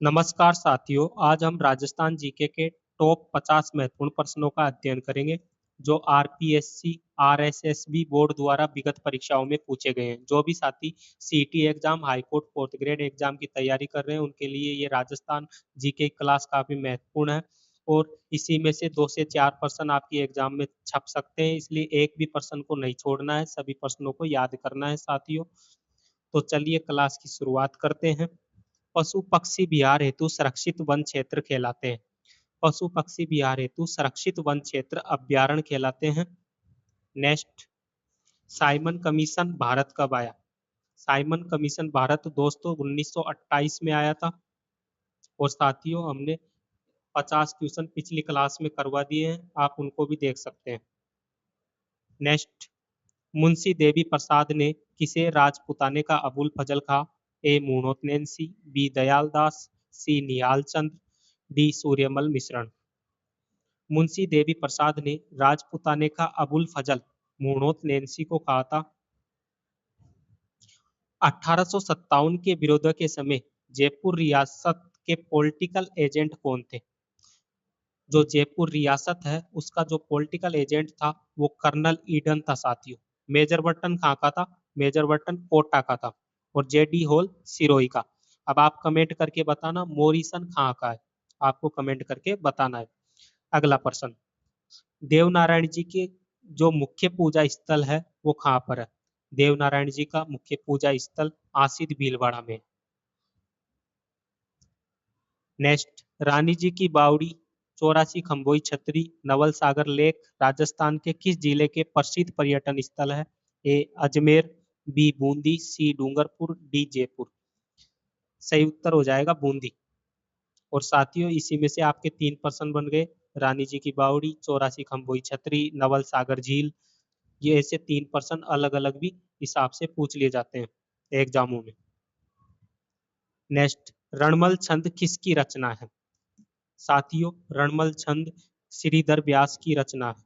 नमस्कार साथियों, आज हम राजस्थान जीके के टॉप 50 महत्वपूर्ण प्रश्नों का अध्ययन करेंगे जो आरपीएससी आरएसएसबी बोर्ड द्वारा विगत परीक्षाओं में पूछे गए हैं। जो भी साथी CET exam, high court, fourth grade exam की तैयारी कर रहे हैं उनके लिए ये राजस्थान जीके क्लास काफी महत्वपूर्ण है और इसी में से 2 से 4 प्रश्न आपकी एग्जाम में छप सकते हैं, इसलिए एक भी प्रश्न को नहीं छोड़ना है, सभी प्रश्नों को याद करना है साथियों। तो चलिए क्लास की शुरुआत करते हैं। पशु पक्षी विहार हेतु संरक्षित वन क्षेत्र कहलाते हैं। पशु पक्षी विहार हेतु संरक्षित वन क्षेत्र अभ्यारण्य कहलाते हैं। नेक्स्ट, साइमन कमीशन भारत कब आया? साइमन कमीशन भारत दोस्तों 1928 में आया था। और साथियों हमने 50 क्वेश्चन पिछली क्लास में करवा दिए हैं, आप उनको भी देख सकते हैं। नेक्स्ट, मुंशी देवी प्रसाद ने किसे राजपुताने का अबुल फजल कहा? ए मुहूर्त नैन्सी, बी दयाल दास, सी निहाल चंद्र, डी सूर्यमल मिश्रण। मुंशी देवी प्रसाद ने राजपुताने का अबुल फजल मुहूर्त नैन्सी को कहा था। 1857 के विरोध के समय जयपुर रियासत के पॉलिटिकल एजेंट कौन थे? जो जयपुर रियासत है उसका जो पॉलिटिकल एजेंट था वो कर्नल ईडन था साथियों। मेजर बर्टन कहाँ का था? मेजर बर्टन कोटा का था। और जेडी होल सिरोही का। अब आप कमेंट करके बताना मोरिसन कहाँ का है, आपको कमेंट करके बताना है। अगला प्रश्न, देवनारायण जी के जो मुख्य पूजा स्थल है वो कहाँ पर है? देवनारायण जी का मुख्य पूजा स्थल आसिद भीलवाड़ा में। नेक्स्ट, रानी जी की बावड़ी, 84 खम्बोई छतरी, नवल सागर लेक राजस्थान के किस जिले के प्रसिद्ध पर्यटन स्थल है? ए अजमेर, बी बूंदी, सी डूंगरपुर, डी जयपुर। सही उत्तर हो जाएगा बूंदी। और साथियों इसी में से आपके 3 प्रश्न बन गए। रानी जी की बावड़ी, 84 खम्बोई छतरी, नवल सागर झील, ये ऐसे 3 प्रश्न अलग अलग भी हिसाब से पूछ लिए जाते हैं एग्जामों में। नेक्स्ट, रणमल छंद किसकी रचना है? साथियों रणमल छंद श्रीधर व्यास की रचना है।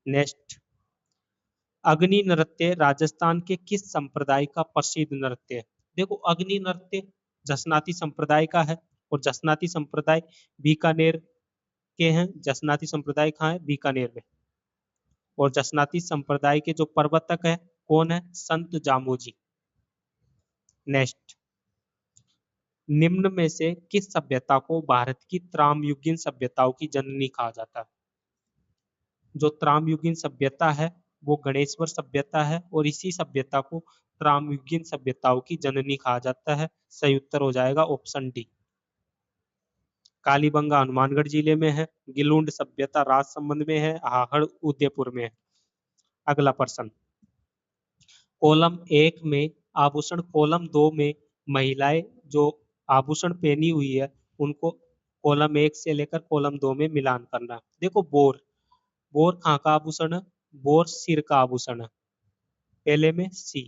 नेक्स्ट, अग्नि नृत्य राजस्थान के किस संप्रदाय का प्रसिद्ध नृत्य है? देखो अग्नि नृत्य जसनाती संप्रदाय का है और जसनाती संप्रदाय बीकानेर के हैं। जसनाती संप्रदाय कहाँ है? बीकानेर में। और जसनाती संप्रदाय के जो प्रवर्तक है कौन है? संत जामोजी। नेक्स्ट, निम्न में से किस सभ्यता को भारत की त्रामयुगीन सभ्यताओं की जननी कहा जाता है? जो त्रामयुगीन सभ्यता है वो गणेश्वर सभ्यता है और इसी सभ्यता को त्रामयुगीन सभ्यताओं की जननी कहा जाता है। सही उत्तर हो जाएगा ऑप्शन डी। कालीबंगा हनुमानगढ़ जिले में है, गिलुंड सभ्यता राजसमंद में है, हाहड़ उदयपुर में है। अगला प्रश्न, कॉलम 1 में आभूषण, कॉलम 2 में महिलाएं जो आभूषण पहनी हुई है उनको कॉलम 1 से लेकर कॉलम 2 में मिलान करना है। देखो बोर, बोर कहाँ का आभूषण है? बोर सिर का आभूषण है, पहले में सी।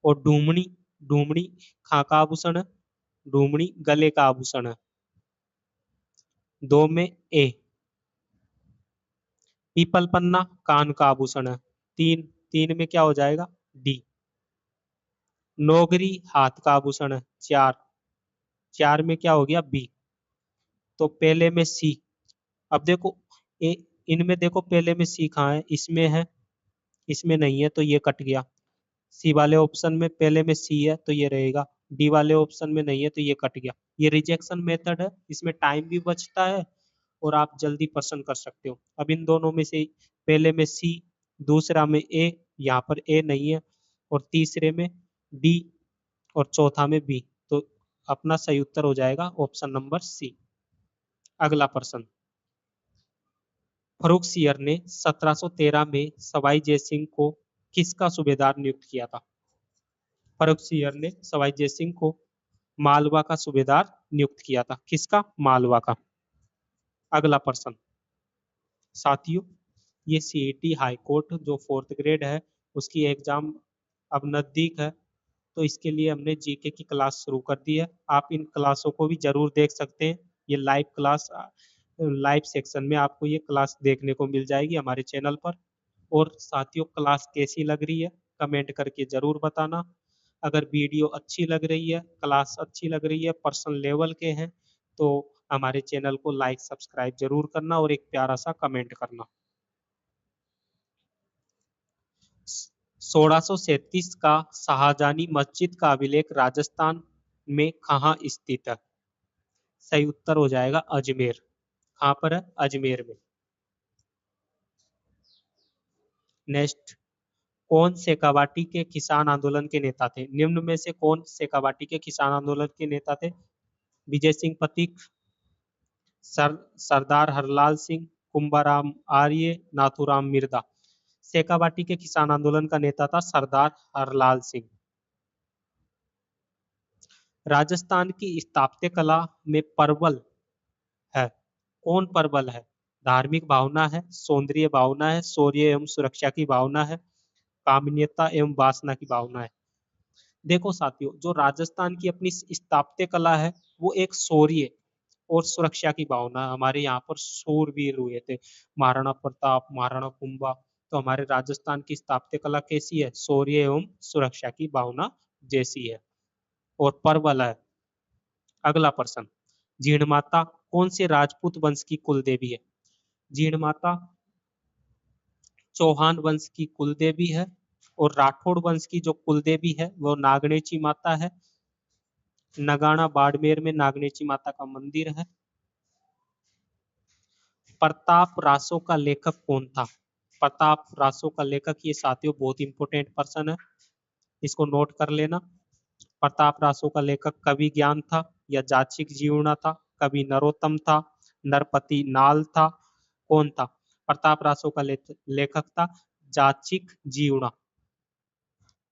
और डूमनी, डूमनी कहाँ का आभूषण है? डूमनी गले का आभूषण है, 2 में ए। पीपल पन्ना कान का आभूषण है, 3, 3 में क्या हो जाएगा? डी। नौगरी हाथ का आभूषण है, 4, 4 में क्या हो गया? बी। तो पहले में सी। अब देखो ए, इनमें देखो पहले में सी कहाँ है? इसमें है, इसमें नहीं है तो ये कट गया। सी वाले ऑप्शन में पहले में सी है तो ये रहेगा, डी वाले ऑप्शन में नहीं है तो ये कट गया। ये रिजेक्शन मेथड है, इसमें टाइम भी बचता है और आप जल्दी पसंद कर सकते हो। अब इन दोनों में से पहले में सी, दूसरा में ए, यहाँ पर ए नहीं है, और तीसरे में डी और चौथा में बी। तो अपना सही उत्तर हो जाएगा ऑप्शन नंबर सी। अगला प्रश्न, फर्रुखसियर ने 1713 में सवाई जयसिंह को किसका सूबेदार नियुक्त किया था? फर्रुखसियर ने सवाई जयसिंह को मालवा का सूबेदार नियुक्त किया था। किसका? मालवा का। अगला प्रश्न, साथियों ये सीईटी हाई कोर्ट जो फोर्थ ग्रेड है उसकी एग्जाम अब नजदीक है, तो इसके लिए हमने जीके की क्लास शुरू कर दी है। आप इन क्लासों को भी जरूर देख सकते हैं। ये लाइव क्लास, लाइव सेक्शन में आपको ये क्लास देखने को मिल जाएगी हमारे चैनल पर। और साथियों क्लास कैसी लग रही है कमेंट करके जरूर बताना। अगर वीडियो अच्छी लग रही है, क्लास अच्छी लग रही है, पर्सनल लेवल के हैं, तो हमारे चैनल को लाइक सब्सक्राइब जरूर करना और एक प्यारा सा कमेंट करना। 1637 का शाहजहानी मस्जिद का अभिलेख राजस्थान में कहाँ स्थित है? सही उत्तर हो जाएगा अजमेर। कहाँ पर है? अजमेर में। नेक्स्ट, कौन शेखावाटी के किसान आंदोलन के नेता थे? निम्न में से कौन शेखावाटी के किसान आंदोलन के नेता थे? विजय सिंह पथिक, सरदार हरलाल सिंह, कुंभाराम आर्य, नाथूराम मिर्दा। शेखावाटी के किसान आंदोलन का नेता था सरदार हरलाल सिंह। राजस्थान की स्थापत्य कला में परवल है, कौन परवल है? धार्मिक भावना है, सौंदर्य भावना है, शौर्य एवं सुरक्षा की भावना है, कामनीयता एवं वासना की भावना है। देखो साथियों, जो राजस्थान की अपनी स्थापत्य कला है वो एक शौर्य और सुरक्षा की भावना। हमारे यहाँ पर शूरवीर हुए थे, महाराणा प्रताप, महाराणा कुंभा। तो हमारे राजस्थान की स्थापत्य कला कैसी है? शौर्य एवं सुरक्षा की भावना जैसी है। और परवल है। अगला प्रश्न, जीण माता कौन से राजपूत वंश की कुल देवी है? जीण माता चौहान वंश की कुल देवी है, और राठौड़ वंश की जो कुल देवी है वो नागणेची माता है। नगाना बाड़मेर में नागणेची माता का मंदिर है। प्रताप रासो का लेखक कौन था? प्रताप रासो का लेखक, ये साथियों बहुत इंपोर्टेंट पर्सन है, इसको नोट कर लेना। प्रताप रासो का लेखक कवि ज्ञान था, या जाचिक जीवना था, कवि नरोत्तम था, नरपति नाल था, कौन था? प्रताप रासो का लेखक था जाचिक जीवना।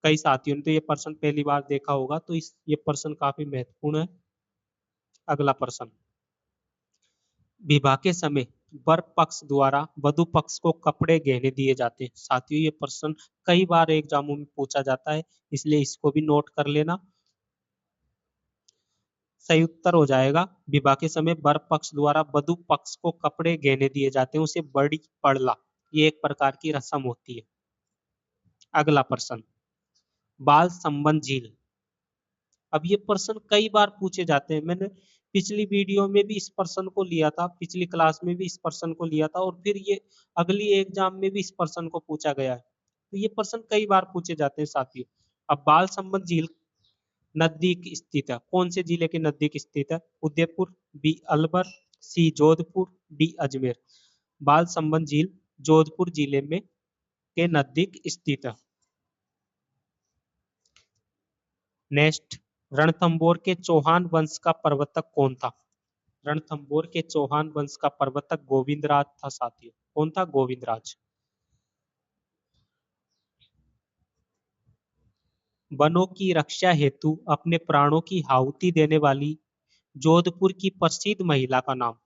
कई साथियों ने तो ये पर्सन पहली बार देखा होगा, तो ये पर्सन काफी महत्वपूर्ण है। अगला प्रश्न, विवाह के समय वर पक्ष द्वारा वधु पक्ष को कपड़े गहने दिए जाते हैं। साथियों, ये प्रश्न कई बार एग्जामों में पूछा जाता है, इसलिए इसको भी नोट कर लेना। सही उत्तर हो जाएगा, विवाह के समय वर पक्ष द्वारा वधु पक्ष को कपड़े गहने दिए जाते हैं, उसे बड़ी पड़ला, ये एक प्रकार की रस्म होती है। अगला प्रश्न, बाल संबंध झील। अब ये प्रश्न कई बार पूछे जाते हैं, मैंने पिछली वीडियो में भी इस प्रश्न को लिया था, पिछली क्लास में भी इस प्रश्न को लिया था, और फिर ये अगली एग्जाम में भी इस प्रश्न को पूछा गया है। तो ये प्रश्न कई बार पूछे जाते हैं साथियों। अब बाल संबंध झील नजदीक स्थित है, कौन से जिले के नजदीक स्थित है? उदयपुर, बी अलवर, सी जोधपुर, डी अजमेर। बाल संबंध झील जोधपुर जिले में के नजदीक स्थित है। नेक्स्ट, रणथंभौर के चौहान वंश का प्रवर्तक कौन था? रणथंभौर के चौहान वंश का प्रवर्तक गोविंदराज था साथियों। कौन था? गोविंदराज। वनों की रक्षा हेतु अपने प्राणों की आहुति देने वाली जोधपुर की प्रसिद्ध महिला का नाम?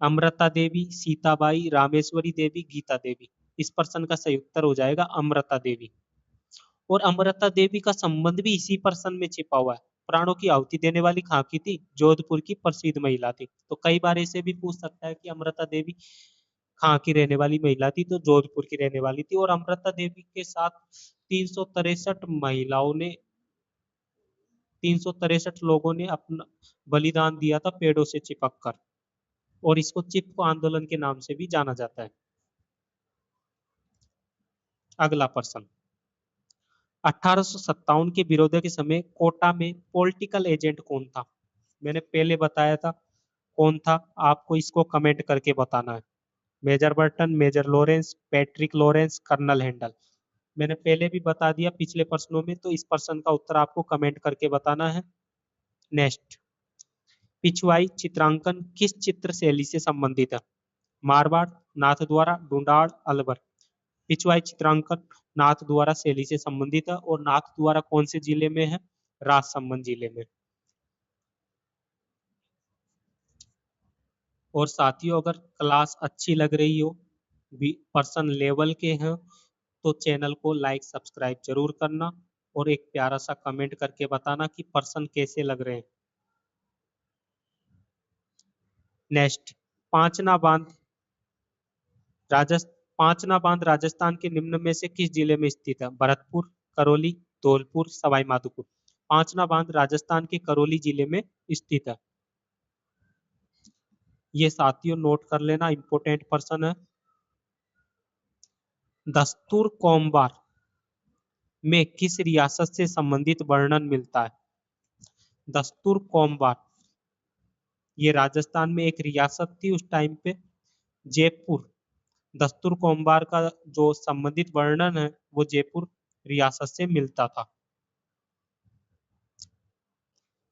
अमृता देवी, सीताबाई, रामेश्वरी देवी, गीता देवी। इस प्रश्न का सही उत्तर हो जाएगा अमृता देवी। और अमृता देवी का संबंध भी इसी प्रश्न में छिपा हुआ है। प्राणों की आहुति देने वाली कहाँ की थी? जोधपुर की प्रसिद्ध महिला थी। तो कई बार ऐसे भी पूछ सकता है कि अमृता देवी कहाँ की रहने वाली महिला थी, तो जोधपुर की रहने वाली थी। और अमृता देवी के साथ 363 महिलाओं ने 363 लोगों ने अपना बलिदान दिया था पेड़ों से चिपक कर, और इसको चिपको आंदोलन के नाम से भी जाना जाता है। अगला प्रश्न, 1857 के विरोध के समय कोटा में पॉलिटिकल एजेंट कौन था? मैंने पहले बताया था कौन था, आपको इसको कमेंट करके बताना है। Major Burton, major Lawrence, Patrick Lawrence, colonel Handel. मैंने पहले भी बता दिया पिछले प्रश्नों में, तो इस प्रश्न का उत्तर आपको कमेंट करके बताना है। नेक्स्ट, पिछवाई चित्रांकन किस चित्र शैली से संबंधित है? मारवाड़, नाथद्वारा, ढूंढाड़, अलवर। पिछवाई चित्रांकन नाथद्वारा शैली से संबंधित है, और नाथद्वारा कौन से जिले में है? राजसमंद जिले में। और साथियों, अगर क्लास अच्छी लग रही हो, पर्सन लेवल के हैं, तो चैनल को लाइक सब्सक्राइब जरूर करना, और एक प्यारा सा कमेंट करके बताना कि पर्सन कैसे लग रहे हैं। नेक्स्ट, पांचना बांध पांचना बांध राजस्थान के निम्न में से किस जिले में स्थित है? भरतपुर, करौली, धौलपुर, सवाई माधोपुर। पांचना बांध राजस्थान के करौली जिले में स्थित है। ये साथियों नोट कर लेना, इंपोर्टेंट पर्सन है। दस्तूर कोमबार में किस रियासत से संबंधित वर्णन मिलता है? दस्तूर कोमबार ये राजस्थान में एक रियासत थी उस टाइम पे, जयपुर। दस्तूर कोमबार का जो संबंधित वर्णन है वो जयपुर रियासत से मिलता था।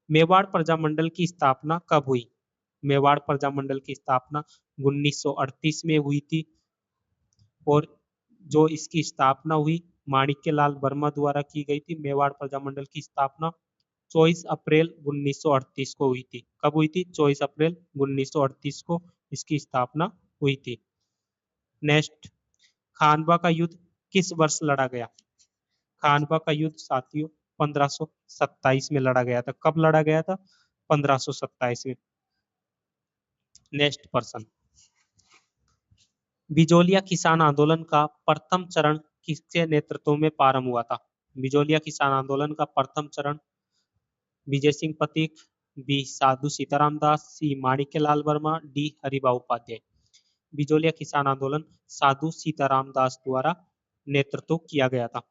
मेवाड़ प्रजामंडल की स्थापना कब हुई? मेवाड़ प्रजामंडल की स्थापना 1938 में हुई थी, और जो इसकी स्थापना हुई माणिक्यलाल वर्मा द्वारा की गई थी। मेवाड़ प्रजामंडल की स्थापना 24 अप्रैल 1938 को हुई थी। कब हुई थी? 24 अप्रैल 1938 को इसकी स्थापना हुई थी। नेक्स्ट, खानवा का युद्ध किस वर्ष लड़ा गया? खानवा का युद्ध साथियों 1527 में लड़ा गया था। कब लड़ा गया था? 1527 में। नेक्स्ट पर्सन, बिजोलिया किसान आंदोलन का प्रथम चरण किसके नेतृत्व में प्रारंभ हुआ था? बिजोलिया किसान आंदोलन का प्रथम चरण विजय सिंह पथिक, बी साधु सीताराम दास, सी माणिक्यलाल वर्मा, डी हरिभाऊ उपाध्याय। बिजोलिया किसान आंदोलन साधु सीताराम दास द्वारा नेतृत्व किया गया था।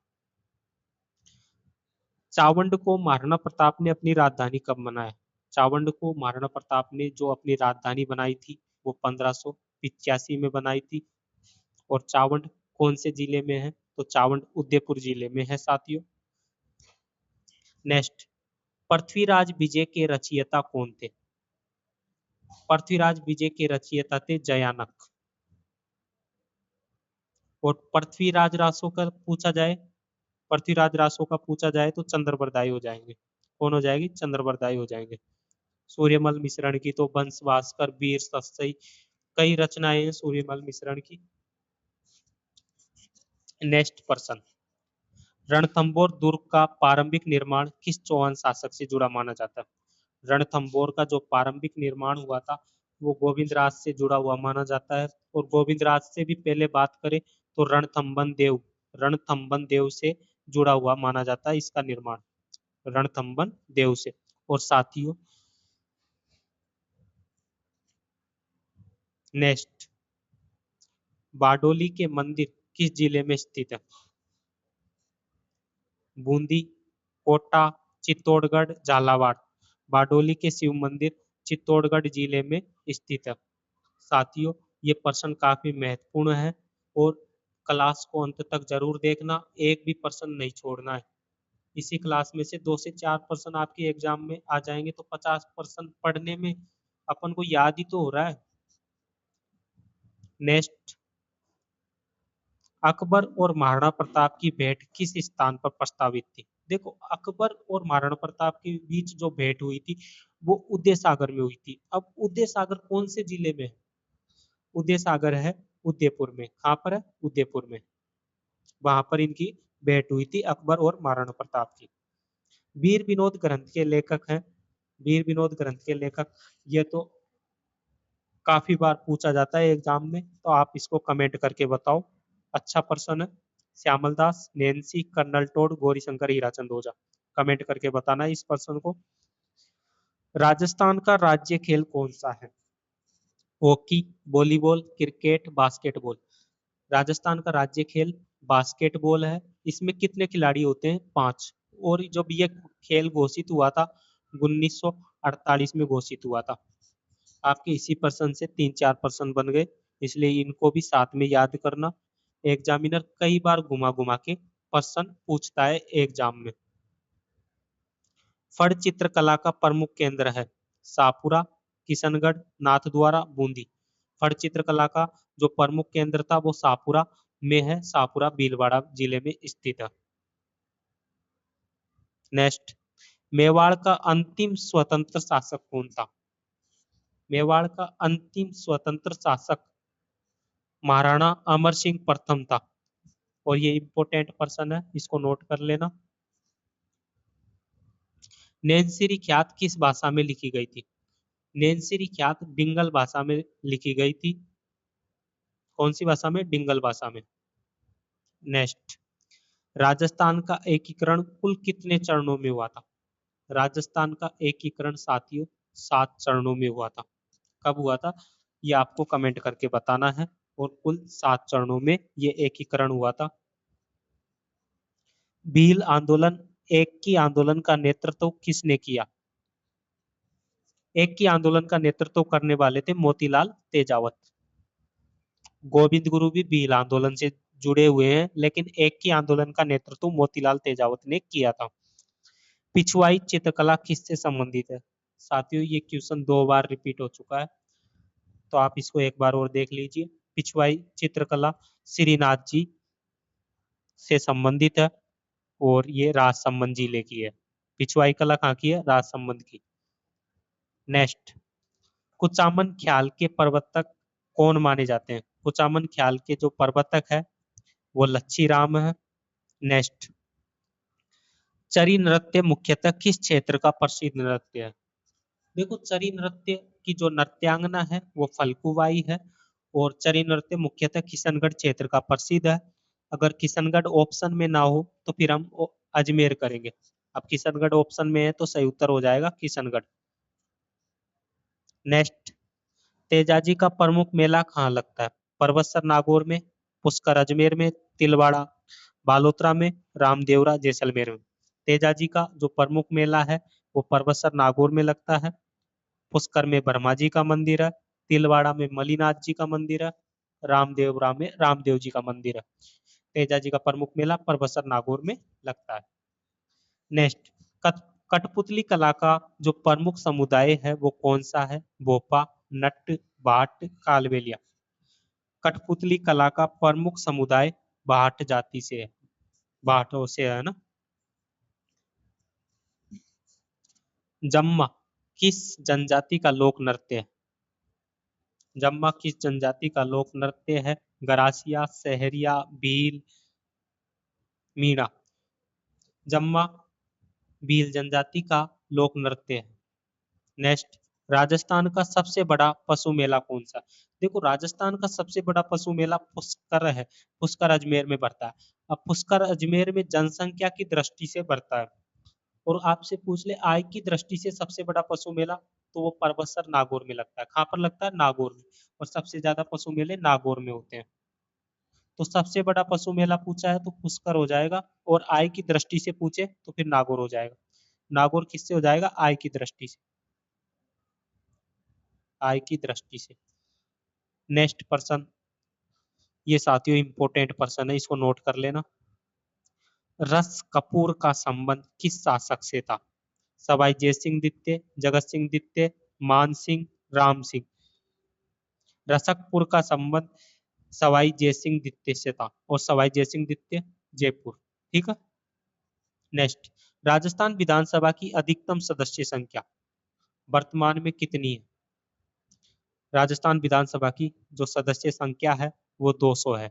चावंड को महाराणा प्रताप ने अपनी राजधानी कब बनाया? चावंड को महाराणा प्रताप ने जो अपनी राजधानी बनाई थी वो 1585 में बनाई थी। और चावंड कौन से जिले में है? तो चावंड उदयपुर जिले में है साथियों। नेक्स्ट, पृथ्वीराज विजय के रचयिता कौन थे? पृथ्वीराज विजय के रचयिता थे जयानक। और पृथ्वीराज रासो का पूछा जाए, पृथ्वीराज रासो का पूछा जाए तो चंद्रबरदाई हो जाएंगे। कौन हो जाएगी? चंद्रबरदाई हो जाएंगे। सूर्यमल मिश्रण की तो वंश भास्कर, वीर सत्सई, कई रचनाएं हैं सूर्यमल मिश्रण की। नेक्स्ट पर्सन, रणथंभौर दुर्ग का प्रारंभिक निर्माण किस चौहान शासक से जुड़ा माना जाता है? रणथंभौर का जो प्रारंभिक निर्माण हुआ था वो गोविंद राज से जुड़ा हुआ माना जाता है। और गोविंद राज से भी पहले बात करें तो रणथंभन देव से जुड़ा हुआ माना जाता है इसका निर्माण, रणथंभन देव से। और साथियों नेक्स्ट, बारडोली के मंदिर किस जिले में स्थित है? बूंदी, कोटा, चित्तौड़गढ़, झालावाड़। बारडोली के शिव मंदिर चित्तौड़गढ़ जिले में स्थित है। साथियों ये प्रश्न काफी महत्वपूर्ण है और क्लास को अंत तक जरूर देखना, एक भी प्रश्न नहीं छोड़ना है। इसी क्लास में से 2 से 4 प्रश्न आपके एग्जाम में आ जाएंगे तो 50 प्रश्न पढ़ने में अपन को याद ही तो हो रहा है। नेक्स्ट, अकबर और महाराणा प्रताप की भेंट किस स्थान पर प्रस्तावित थी? देखो अकबर और महाराणा प्रताप के बीच जो भेंट हुई थी वो उदय सागर में हुई थी। अब उदय सागर कौन से जिले में है? उदय सागर है उदयपुर में। कहाँ पर है? उदयपुर में। वहां पर इनकी भेंट हुई थी अकबर और महाराणा प्रताप की। वीर विनोद ग्रंथ के लेखक हैं। वीर विनोद ग्रंथ के लेखक, ये तो काफी बार पूछा जाता है एग्जाम में, तो आप इसको कमेंट करके बताओ। अच्छा प्रश्न है। Shyamal Das, Nainsi, colonel Tod, Gaurishankar, Hirachand Ojha. Comment करके बताना इस प्रश्न को। राजस्थान का राज्य खेल कौन सा है? Hockey, volleyball, cricket, basketball. Rajasthan का राज्य खेल बास्केटबॉल है। इसमें कितने खिलाड़ी होते हैं? 5। और जब ये खेल घोषित हुआ था 1948 में घोषित हुआ था। आपके इसी पर्सन से 3-4 पर्सन बन गए, इसलिए इनको भी साथ में याद करना। एग्जामिनर कई बार घुमा घुमा के पर्सन पूछता है एग्जाम में। फड़ चित्रकला का प्रमुख केंद्र है शाहपुरा, किशनगढ़, नाथद्वारा, बूंदी। फड़ चित्रकला का जो प्रमुख केंद्र था वो शाहपुरा में है। शाहपुरा भीलवाड़ा जिले में स्थित है। नेक्स्ट, मेवाड़ का अंतिम स्वतंत्र शासक कौन था? मेवाड़ का अंतिम स्वतंत्र शासक महाराणा अमर सिंह प्रथम था। और ये इंपोर्टेंट पर्सन है, इसको नोट कर लेना। नैनसिरी ख्यात किस भाषा में लिखी गई थी? नैनसिरी ख्यात डिंगल भाषा में लिखी गई थी। कौन सी भाषा में? डिंगल भाषा में। नेक्स्ट, राजस्थान का एकीकरण कुल कितने चरणों में हुआ था? राजस्थान का एकीकरण साथियों 7 चरणों में हुआ था। कब हुआ था ये आपको कमेंट करके बताना है, और कुल 7 चरणों में ये एकीकरण हुआ था। भील आंदोलन, एक की आंदोलन का नेतृत्व किसने किया? एक की आंदोलन का नेतृत्व करने वाले थे मोतीलाल तेजावत। गोविंद गुरु भी भील आंदोलन से जुड़े हुए हैं, लेकिन एक की आंदोलन का नेतृत्व मोतीलाल तेजावत ने किया था। पिछवाई चित्रकला किससे संबंधित है? साथियों ये क्वेश्चन 2 बार रिपीट हो चुका है, तो आप इसको एक बार और देख लीजिए। पिछवाई चित्रकला श्रीनाथ जी से संबंधित है, और ये राजसमंद जिले की है। पिछवाई कला कहाँ की है? राजसमंद की। नेक्स्ट, कुचामन ख्याल के प्रवर्तक कौन माने जाते हैं? कुचामन ख्याल के जो प्रवर्तक है वो लच्छी राम है। नेक्स्ट, चरी नृत्य मुख्यतः किस क्षेत्र का प्रसिद्ध नृत्य है? देखो, चरी नृत्य की जो नृत्यांगना है वो फल्गुबाई है, और चरी नृत्य मुख्यतः किशनगढ़ क्षेत्र का प्रसिद्ध है। अगर किशनगढ़ ऑप्शन में ना हो तो फिर हम अजमेर करेंगे। अब किशनगढ़ ऑप्शन में है तो सही उत्तर हो जाएगा किशनगढ़। नेक्स्ट, तेजाजी का प्रमुख मेला कहाँ लगता है? परबतसर नागौर में, पुष्कर अजमेर में, तिलवाड़ा बालोतरा में, रामदेवरा जैसलमेर में। तेजाजी का जो प्रमुख मेला है वो परबतसर नागौर में लगता है, पुष्कर में ब्रह्मा जी का मंदिर है, तिलवाड़ा में मलिनाथ जी का मंदिर है, रामदेवरा में रामदेव जी का मंदिर है। तेजाजी का प्रमुख मेला परबतसर नागौर में लगता है। नेक्स्ट, कठपुतली कला का जो प्रमुख समुदाय है वो कौन सा है? भोपा, नट, भाट, कालबेलिया। कठपुतली कला का प्रमुख समुदाय भाट जाति से है, भाटों से है ना। जम्मा किस जनजाति का लोक नृत्य है? जम्मा किस जनजाति का लोक नृत्य है? गरासिया, सहरिया, भील, मीणा। जम्मा भील जनजाति का लोक नृत्य है। नेक्स्ट, राजस्थान का सबसे बड़ा पशु मेला कौन सा? देखो, राजस्थान का सबसे बड़ा पशु मेला पुष्कर है, पुष्कर अजमेर में बढ़ता है। अब पुष्कर अजमेर में जनसंख्या की दृष्टि से बढ़ता है, और आपसे पूछ ले आय की दृष्टि से सबसे बड़ा पशु मेला, तो वो परबतसर नागौर में लगता है। कहाँ पर लगता है? नागौर में। और सबसे ज्यादा पशु मेले नागौर में होते हैं, तो सबसे बड़ा पशु मेला पूछा है तो पुष्कर हो जाएगा, और आय की दृष्टि से पूछे तो फिर नागौर हो जाएगा। नागौर किससे हो जाएगा? आय की दृष्टि से, आय की दृष्टि से। नेक्स्ट पर्सन, ये साथियों इंपोर्टेंट पर्सन है, इसको नोट कर लेना। रस कपूर का संबंध किस शासक से था? सवाई जयसिंह द्वितीय, जगत सिंह द्वितीय, मान सिंह, राम सिंह। रसकपुर का संबंध सवाई जयसिंह द्वितीय से था, और सवाई जयसिंह द्वितीय जयपुर। ठीक है। नेक्स्ट, राजस्थान विधानसभा की अधिकतम सदस्य संख्या वर्तमान में कितनी है? राजस्थान विधानसभा की जो सदस्य संख्या है वो 200 है।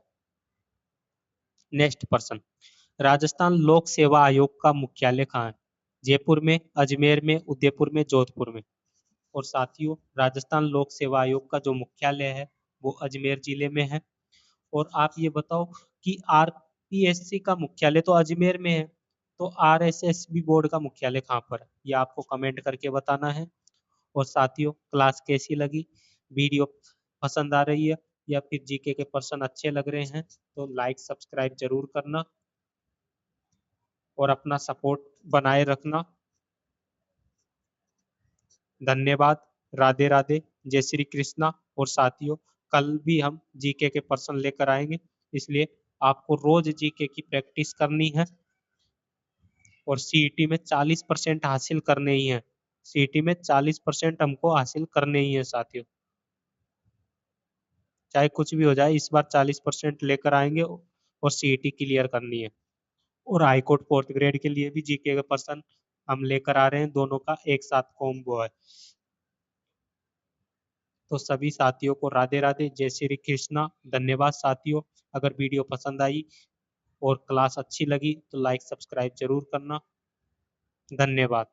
नेक्स्ट पर्सन, राजस्थान लोक सेवा आयोग का मुख्यालय कहाँ है? जयपुर में, अजमेर में, उदयपुर में, जोधपुर में। और साथियों, राजस्थान लोक सेवा आयोग का जो मुख्यालय है वो अजमेर जिले में है। और आप ये बताओ कि आरपीएससी का मुख्यालय तो अजमेर में है, तो आरएसएसबी बोर्ड का मुख्यालय कहाँ पर है? ये आपको कमेंट करके बताना है। और साथियों, क्लास कैसी लगी? वीडियो पसंद आ रही है या फिर जीके के पर्सन अच्छे लग रहे हैं तो लाइक सब्सक्राइब जरूर करना, और अपना सपोर्ट बनाए रखना। धन्यवाद। राधे राधे, जय श्री कृष्णा। और साथियों, कल भी हम जीके के पर्सन लेकर आएंगे, इसलिए आपको रोज जीके की प्रैक्टिस करनी है, और सीईटी में 40% हासिल करने ही है। सीईटी में 40% हमको हासिल करने ही है साथियों, चाहे कुछ भी हो जाए, इस बार 40% लेकर आएंगे, और सीईटी क्लियर करनी है। और हाईकोर्ट 4th ग्रेड के लिए भी जीके का पर्सन हम लेकर आ रहे हैं, दोनों का एक साथ कॉम्बो है। तो सभी साथियों को राधे राधे, जय श्री कृष्णा। धन्यवाद साथियों। अगर वीडियो पसंद आई और क्लास अच्छी लगी तो लाइक सब्सक्राइब जरूर करना। धन्यवाद।